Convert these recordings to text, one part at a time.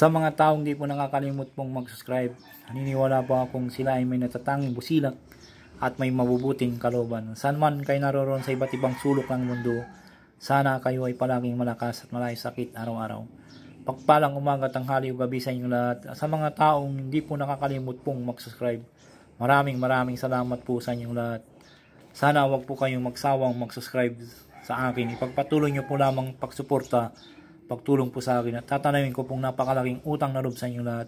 Sa mga taong di po nakakalimot pong mag-subscribe, naniniwala po akong sila ay may natatanging busilak at may mabubuting kalooban. Saan man kayo naroon sa iba't ibang sulok ng mundo, sana kayo ay palaging malakas at malay sakit araw-araw. Pagpalang umaga, tanghali o gabi sa inyo lahat. Sa mga taong hindi po nakakalimot pong mag-subscribe, maraming salamat po sa inyong lahat. Sana wag po kayong magsawang mag-subscribe sa akin. Ipagpatuloy nyo po lamang pagsuporta, pagtulong po sa akin, at tatanayin ko pong napakalaking utang na loob sa inyong lahat.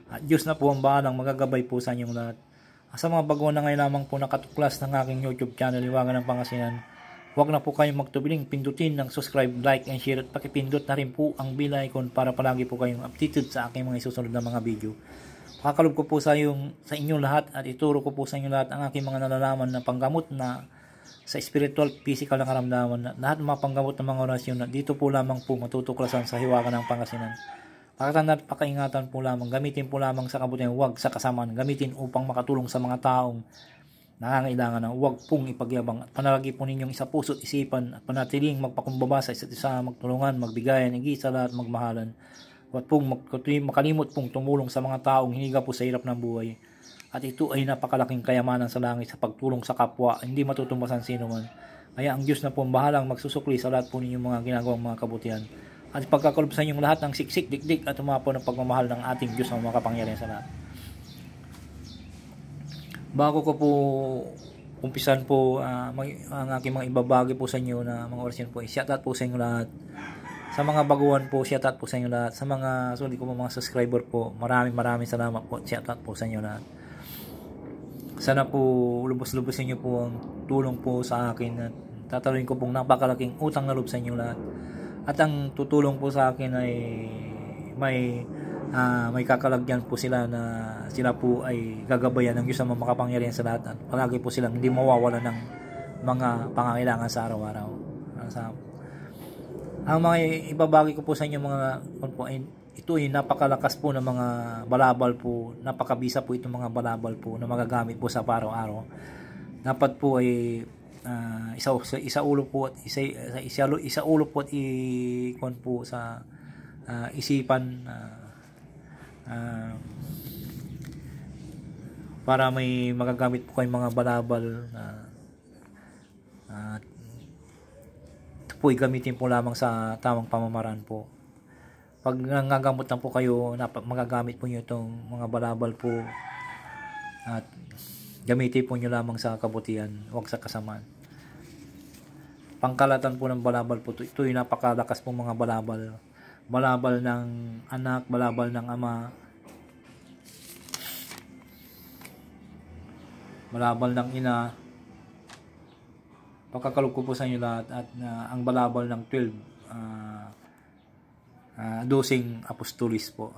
At Diyos na po ang bahalang magagabay po sa inyong lahat. Sa mga baguhan na ngayon lamang po nakatuklas ng aking YouTube channel, Liwangan ng Pangasinan, huwag na po kayong magtubiling pindutin ng subscribe, like, and share, at pakipindot na rin po ang bell icon para palagi po kayong updated sa aking mga isusunod na mga video. Pakakalob ko po sa inyong lahat at ituro ko po sa inyo lahat ang aking mga nalalaman na panggamot na sa spiritual, physical na karamdaman, na lahat mga panggamot ng mga orasyon na dito po lamang po matutuklasan sa Hiwaga ng Pangasinan. Pakatandaan at pakaingatan po lamang, gamitin po lamang sa kabutihan, huwag sa kasamaan, gamitin upang makatulong sa mga taong nangangailangan na, huwag pong ipagyabang, at panalagi po ninyong isa puso't isipan at panatiling magpakumbaba sa isa't isa, magtulungan, magbigayan, higit sa lahat magmahalan. Huwag pong makalimot pong tumulong sa mga taong hiniga po sa hirap ng buhay. At ito ay napakalaking kayamanan sa langit sa pagtulong sa kapwa, hindi matutumbasan sino man. Kaya ang Diyos na po ang bahalang magsusukli sa lahat po ninyong mga ginagawang mga kabutihan. At pagkakalob sa inyong lahat ng siksik, dikdik at umapaw ng pagmamahal ng ating Diyos na makapangyarihan sa lahat. Bago ko po umpisan po ang aking mga ibabagi po sa inyo na mga orasyon po, shoutout po sa inyo lahat. Sa mga baguhan po, shoutout po sa inyo lahat. Sa mga sulit ko po mga subscriber po, maraming salamat po. Shoutout po sa inyo lahat. Sana po lubos-lubosin niyo po ang tulong po sa akin at tataluin ko pong napakalaking utang na loob sa inyo lahat. At ang tutulong po sa akin ay may kakalagyan po sila na sila po ay gagabayan ng Diyos na makapangyarihan sa lahat at palagi po silang hindi mawawala ng mga pangangailangan sa araw-araw. Ang mga ibabagi ko po sa inyo mga ito ay napakalakas po ng mga balabal po, napakabisa po itong mga balabal po na magagamit po sa araw-araw. Dapat po ay isa ulo po at isa ulo po at ikon po sa isipan para may magagamit po kayong mga balabal ito po ay gamitin po lamang sa tamang pamamaraan po. Pag nangagamot lang po kayo, magagamit po nyo itong mga balabal po at gamitin po nyo lamang sa kabutihan, huwag sa kasamaan. Pangkalatan po ng balabal po, ito yung napakalakas po mga balabal. Balabal ng anak, balabal ng ama, balabal ng ina. Pagkakalog ko po sa inyo lahat at ang balabal ng 12 dosing apostolis po.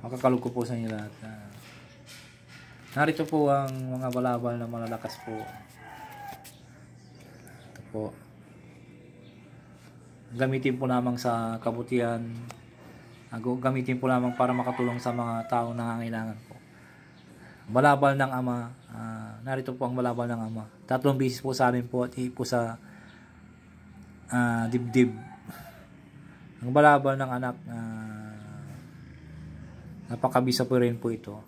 Makakalog ko po sa inyo lahat. Narito po ang mga balabal na malalakas po. Ito po. Gamitin po lamang sa kabutihan. Gamitin po lamang para makatulong sa mga taong nangangailangan po. Balabal ng ama. Narito po ang balabal ng ama. 3 beses po sa amin po at po sa dibdib. Ang balabal ng anak, napakabisa po rin po ito.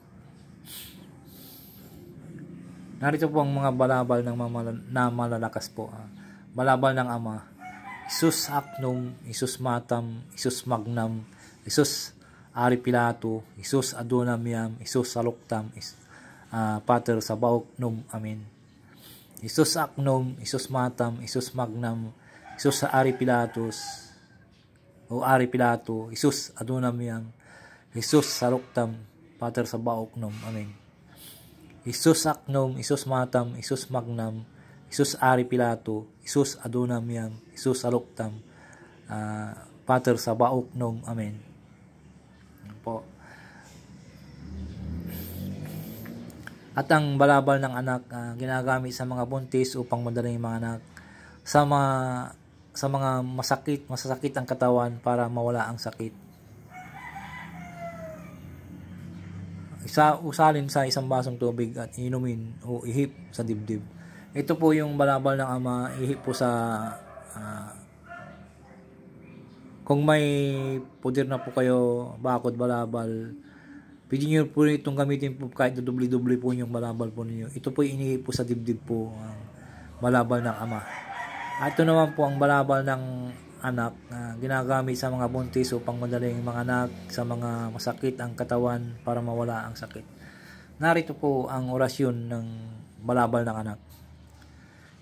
Narito po ang mga balabal na malalakas po. Balabal ng ama. Isus Acnum, Isus Matam, Isus Magnam, Isus Aripilato, Isus Adonamiam, Isus Saluktam, Pater Sabaoth-num. Amen. Isus Acnum, Isus Matam, Isus Magnam, Isus Aripilatus o Aripilato, Isus Adonamiam, Isus Saluktam, Pater Sabaoth-num. Amen. Isus Acnum, Isus Matam, Isus Magnam, Isus Aripilato, Isus Adonamiam, Isus Saluktam, Pater Sabaoth-num. Amen. Po. At ang balabal ng anak ginagamit sa mga buntis upang madaling mga anak, sa mga masasakit ang katawan para mawala ang sakit. Usalin sa isang basong tubig at inumin o ihip sa dibdib. Ito po yung balabal ng ama, ihip po sa Kung may puder na po kayo, bakod, balabal, pwede nyo po itong gamitin po kahit dubli-dubli po yung balabal po ninyo. Ito po iniip po sa dibdib po ang balabal ng ama. At ito naman po ang balabal ng anak na ginagamit sa mga buntis upang madaling mga anak sa mga masakit ang katawan para mawala ang sakit. Narito po ang orasyon ng balabal ng anak.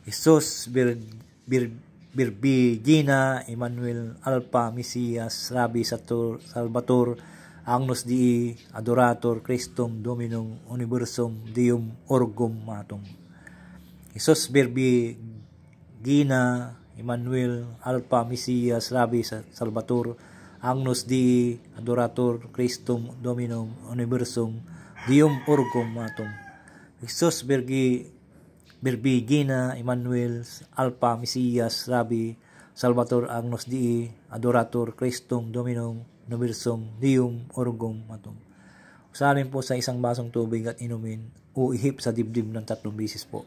Jesus Birbigina Emmanuel Alpha Mesias Rabbi Salvator Agnus Dei Adorator Christum Dominum Universum Deum Orgum Matum. Jesus Birbigina Emmanuel Alpha Mesias Rabbi Salvator Agnus Dei Adorator Christum Dominum Universum Deum Orgum Matum. Jesus Birbigina Emmanuel Alpha Mesias Rabbi Salvator Agnus Dei Adorator Christum Dominum Universum Deum Orgum Matum. Usalin po sa isang basong tubig at inumin o ihip sa dibdib ng 3 beses po.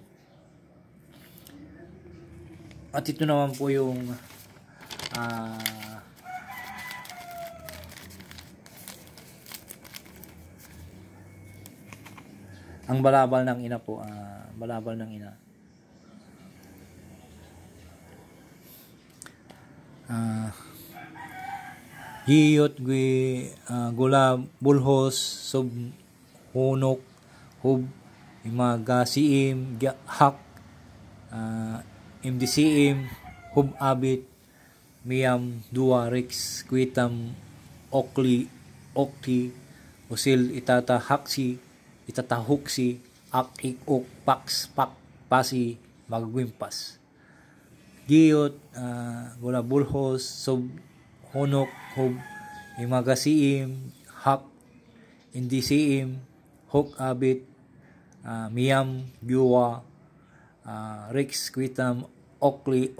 At ito naman po yung ang balabal ng ina po, balabal ng ina. Hiyot gwi gula bulhos sub hunok hub imagasiim hak imdisiim hub abit miyam dua rix kwitam okli usil itata haksi itatahuksi ak ikok paks pak pasi magwimpas giyot gula bulhos sub honok hub imagasiim hak indisiim hok abit miyam yuwa rix kwitam okli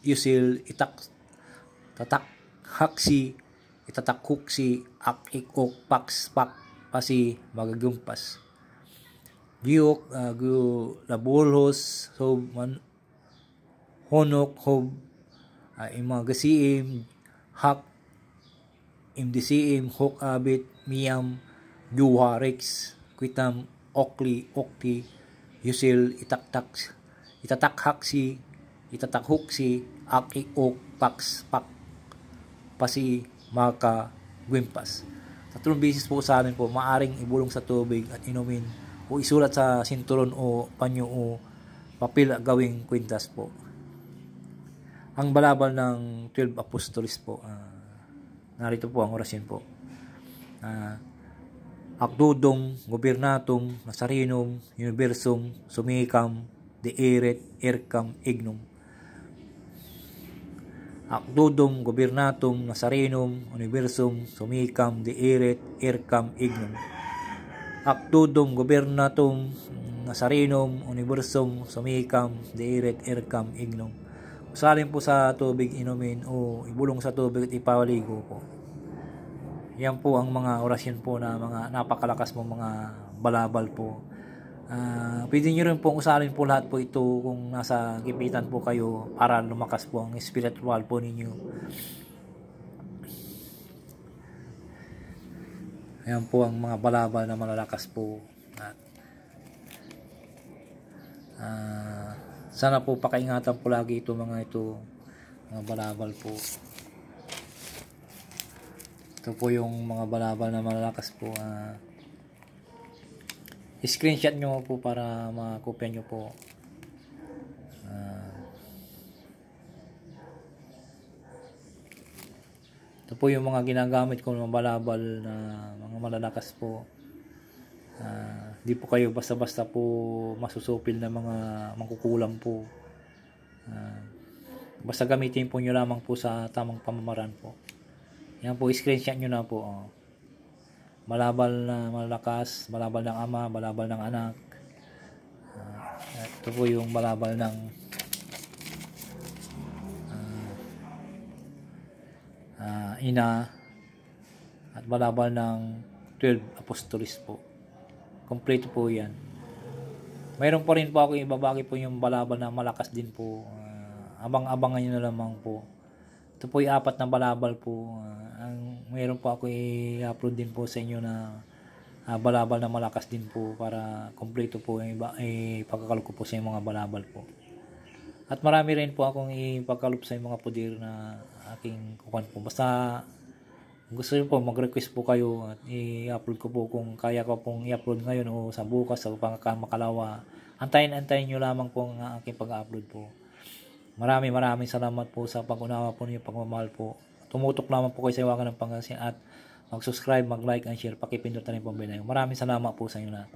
yusil tatak haksi itatakuksi ak ikok paks pak pasi magagumpas giyok labulhos so honok hob imagasiim hak imdisiim hok abit miyam yuha rex kwitam okli yusil itatakhaksi itatakhuksi ak ikok paks pak pasi maka gwimpas. 3 beses po sa amin po maaring ibulong sa tubig at inumin o isulat sa sinturon o panyo o papel gawing kwintas po. Ang balabal ng 12 Apostoles po, narito po ang orasyon po. Akdudong, gobernatum, nasarinum, universum, sumikam, deeret, erkam, ignum. Akdudum gobernatum nasarinum universum sumikam deeret erkam ignum. Akdudum gobernatum nasarinum universum sumikam deeret erkam ignum. Usalin po sa tubig inumin o ibulong sa tubig at ipawaligo po. Yan po ang mga orasyon po na mga napakalakas po mga balabal po. Pwede nyo rin pong usalin po lahat po ito kung nasa gipitan po kayo para lumakas po ang spiritual po ninyo. Ayan po ang mga balabal na malalakas po. Sana po pakaingatan po lagi ito mga balabal po. Ito po yung mga balabal na malalakas po. Screenshot nyo po para makopya nyo po. Ito po yung mga ginagamit ko ng balabal na mga malalakas po. Di po kayo basta-basta po masusupil na mga mangkukulam po. Basta gamitin po nyo lamang po sa tamang pamamaraan po. Yan po, screenshot nyo na po. Balabal na malakas, balabal ng ama, balabal ng anak. Ito po yung balabal ng ina at balabal ng 12 Apostoles po. Kompleto po yan. Mayroon pa rin po ako ibabagi po yung balabal na malakas din po. Abang-abangan nyo na lamang po. Ito po yung 4 na balabal po. Mayroon po ako i-upload din po sa inyo na balabal na malakas din po para kompleto po yung ipagkakalog ko po sa mga balabal po. At marami rin po akong ipagkalog sa mga pudir na aking kukuhan po. Basta gusto nyo po mag-request po kayo at i-upload ko po kung kaya ko pong i-upload ngayon o sa bukas o makalawa. Antayin nyo lamang po ang aking pag-upload po. Maraming salamat po sa pag-unawa po niyo, pagmamahal po. Tumutok lamang po kayo sa Hiwaga ng Pangasinan at mag-subscribe, mag-like and share. Pakipindot na rin po ang bell. Maraming salamat po sa inyo lahat.